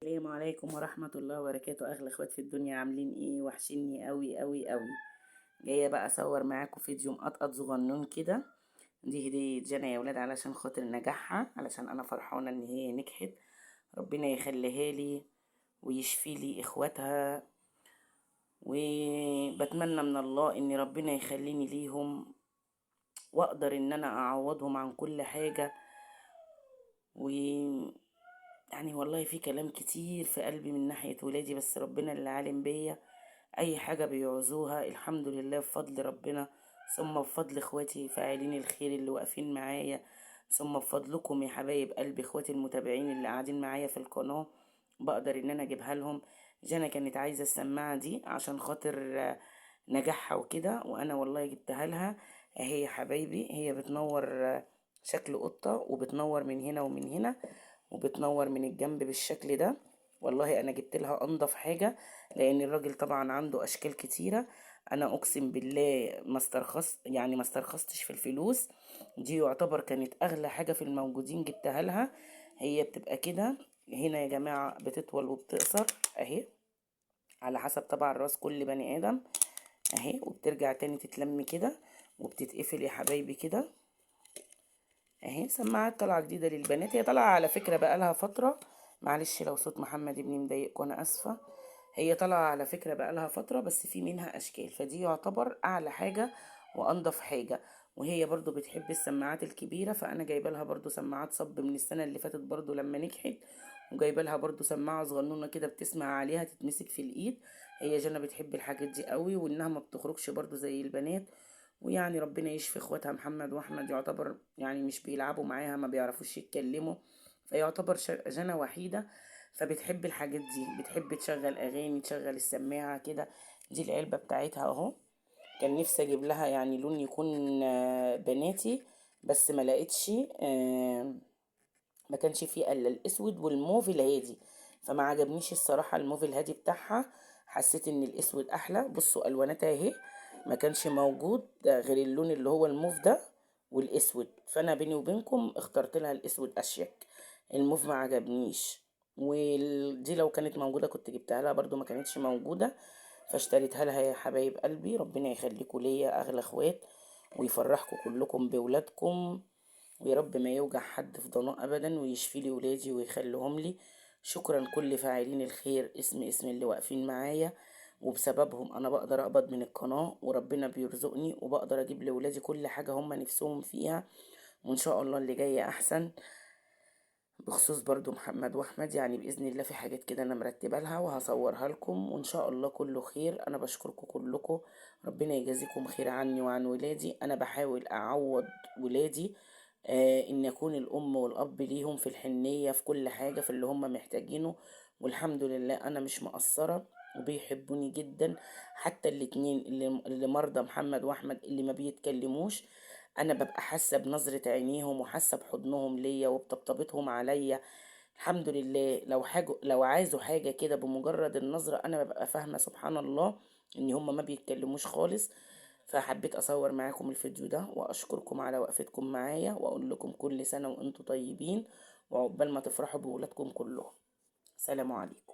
السلام عليكم ورحمة الله وبركاته. أغلى اخوات في الدنيا، عاملين ايه؟ وحشني قوي قوي قوي. جاية بقى أصور معاكم فيديو مقطقط صغنون كده. دي هدية جانا يا ولاد علشان خاطر نجاحها، علشان أنا فرحانة إن هي نجحت. ربنا يخليها لي ويشفي لي إخواتها، وبتمنى من الله إن ربنا يخليني ليهم وأقدر إن أنا أعوضهم عن كل حاجة. و يعني والله في كلام كتير في قلبي من ناحية ولادي، بس ربنا اللي عالم بيا. اي حاجة بيعوزوها الحمد لله بفضل ربنا، ثم بفضل اخواتي فاعلين الخير اللي واقفين معايا، ثم بفضلكم يا حبايب قلبي اخواتي المتابعين اللي قاعدين معايا في القناة، بقدر ان انا اجيبها لهم. جانا كانت عايزة السماعة دي عشان خاطر نجاحها وكده، وانا والله جبتها لها. اهي يا حبايبي، هي بتنور شكل قطة، وبتنور من هنا ومن هنا، وبتنور من الجنب بالشكل ده. والله انا جبت لها انضف حاجة، لان الراجل طبعا عنده اشكال كتيرة. انا اقسم بالله ما استرخصتش في الفلوس. دي يعتبر كانت اغلى حاجة في الموجودين جبتها لها. هي بتبقى كده هنا يا جماعة، بتطول وبتقصر اهي، على حسب طبعا راس كل بني ادم اهي، وبترجع تاني تتلم كده وبتتقفل يا حبايبي كده اهي. سماعات طالعه جديده للبنات، هي طالعه على فكره بقالها فتره. معلش لو صوت محمد ابني مضايقكم انا اسفه. هي طالعه على فكره بقالها فتره، بس في منها اشكال، فدي يعتبر اعلى حاجه وانضف حاجه. وهي برضو بتحب السماعات الكبيره، فانا جايبه لها برضو سماعات صب من السنه اللي فاتت برضو لما نجحت، وجايبه لها برضو سماعه صغنونه كده بتسمع عليها تتمسك في الايد. هي جنى بتحب الحاجات دي قوي، وانها ما بتخرجش برضو زي البنات. ويعني ربنا يشفي اخواتها محمد واحمد، يعتبر يعني مش بيلعبوا معاها، ما بيعرفوش يتكلموا، فيعتبر جنى وحيدة. فبتحب الحاجات دي، بتحب تشغل اغاني، تشغل السماعة كده. دي العلبة بتاعتها اهو. كان نفسي اجيب لها يعني لون يكون بناتي، بس ما لقيتش. ما كانش فيه الا الاسود والموف الهادي، فما عجبنيش الصراحه الموف الهادي بتاعها. حسيت ان الاسود احلى. بصوا الواناتها اهي، ما كانش موجود غير اللون اللي هو الموف ده والاسود، فانا بيني وبينكم اخترت لها الاسود اشيك. الموف ما عجبنيش. ودي لو كانت موجوده كنت جبتها لها، برضو ما كانتش موجوده، فاشتريتها لها يا حبايب قلبي. ربنا يخليكم ليا اغلى اخوات، ويفرحكم كلكم بولادكم، ويا رب ما يوجع حد في ضناء ابدا، ويشفي لي ولادي ويخليهم لي. شكرا كل فاعلين الخير، اسم اللي واقفين معايا، وبسببهم انا بقدر اقبض من القناة، وربنا بيرزقني وبقدر اجيب لولادي كل حاجة هم نفسهم فيها، وان شاء الله اللي جاي احسن. بخصوص برضو محمد واحمد، يعني باذن الله في حاجات كده انا مرتبه لها وهصورها لكم، وان شاء الله كله خير. انا بشكركم كلكم، ربنا يجازيكم خير عني وعن ولادي. انا بحاول اعوض ولادي، ان يكون الام والاب ليهم في الحنيه في كل حاجه في اللي هم محتاجينه. والحمد لله انا مش مقصره، وبيحبوني جدا. حتى الاتنين اللي مرضى محمد واحمد اللي ما بيتكلموش، انا ببقى حاسه بنظره عينيهم، وحاسه بحضنهم ليا وبطبطبتهم عليا. الحمد لله. لو عايزوا حاجه كده بمجرد النظره انا ببقى فاهمه سبحان الله ان هم ما بيتكلموش خالص. فحبيت اصور معاكم الفيديو ده، واشكركم على وقفتكم معايا، واقول لكم كل سنه وانتم طيبين، وعقبال ما تفرحوا بولادكم كلهم. سلام عليكم.